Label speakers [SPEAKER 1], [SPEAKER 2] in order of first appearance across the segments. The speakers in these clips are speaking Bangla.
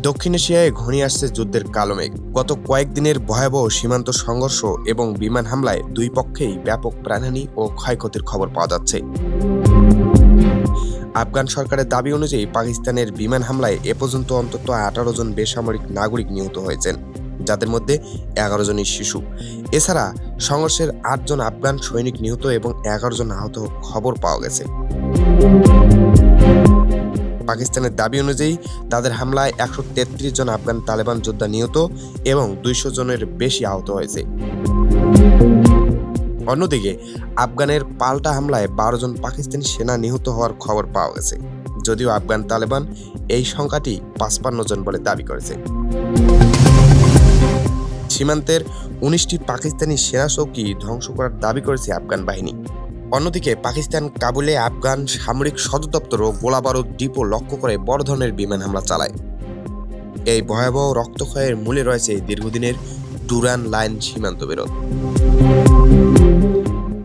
[SPEAKER 1] দক্ষিণ এশিয়ায় ঘনিয়ে আসছে যুদ্ধের কালো মেঘ। গত কয়েকদিনের ভয়াবহ সীমান্ত সংঘর্ষ এবং বিমান হামলায় দুই পক্ষেই ব্যাপক প্রাণহানি ও ক্ষয়ক্ষতির খবর পাওয়া যাচ্ছে। আফগান সরকারের দাবি অনুযায়ী পাকিস্তানের বিমান হামলায় এ পর্যন্ত অন্তত 18 জন বেসামরিক নাগরিক নিহত হয়েছেন, যাদের মধ্যে 11 জনই শিশু। এছাড়া সংঘর্ষের 8 জন আফগান সৈনিক নিহত এবং 11 জন আহত খবর পাওয়া গেছে। পাকিস্তানের দাবি অনুযায়ী তাদের হামলায় 133 জন আফগান তালেবান যোদ্ধা নিহত এবং 200 জনের বেশি আহত হয়েছে। অন্যদিকে আফগানের পাল্টা হামলায় 12 জন পাকিস্তানি সেনা নিহত হওয়ার খবর পাওয়া গেছে, যদিও আফগান তালেবান এই সংখ্যাটি 55 জন বলে দাবি করেছে। সীমান্তের 19টি পাকিস্তানি সেনা চৌকি ধ্বংস করার দাবি করেছে আফগান বাহিনী। অন্যদিকে পাকিস্তান কাবুলে আফগান সামরিক সদর দপ্তর ও গোলাবারুদ ডিপো লক্ষ্য করে বড় ধরনের বিমান হামলা চালায়। এই ভয়াবহ রক্তক্ষয়ের মূলে রয়েছে দীর্ঘদিনের ডুরান লাইন সীমান্ত বিরোধ।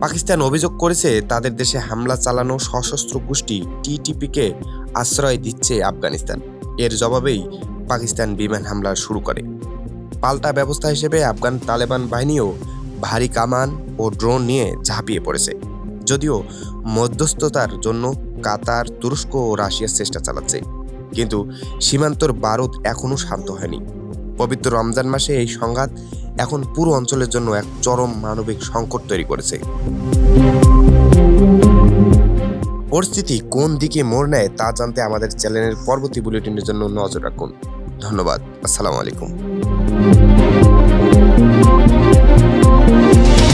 [SPEAKER 1] পাকিস্তান অভিযোগ করেছে তাদের দেশে হামলা চালানো সশস্ত্র গোষ্ঠী টিটিপিকে আশ্রয় দিচ্ছে আফগানিস্তান। এর জবাবেই পাকিস্তান বিমান হামলা শুরু করে। পাল্টা ব্যবস্থা হিসেবে আফগান তালেবান বাহিনীও ভারী কামান ও ড্রোন নিয়ে ঝাঁপিয়ে পড়েছে, যদিও মধ্যস্থতার জন্য কাতার, তুরস্ক ও রাশিয়ার চেষ্টা চালাচ্ছে, কিন্তু সীমান্তর বারুদ এখনও শান্ত হয়নি। পবিত্র রমজান মাসে এই সংঘাত এখন পুরো অঞ্চলের জন্য এক চরম মানবিক সংকট তৈরি করেছে। পরিস্থিতি কোন দিকে মোড় নেয় তা জানতে আমাদের চ্যানেলের পরবর্তী বুলেটিনের জন্য নজর রাখুন। ধন্যবাদ। আসসালামু আলাইকুম।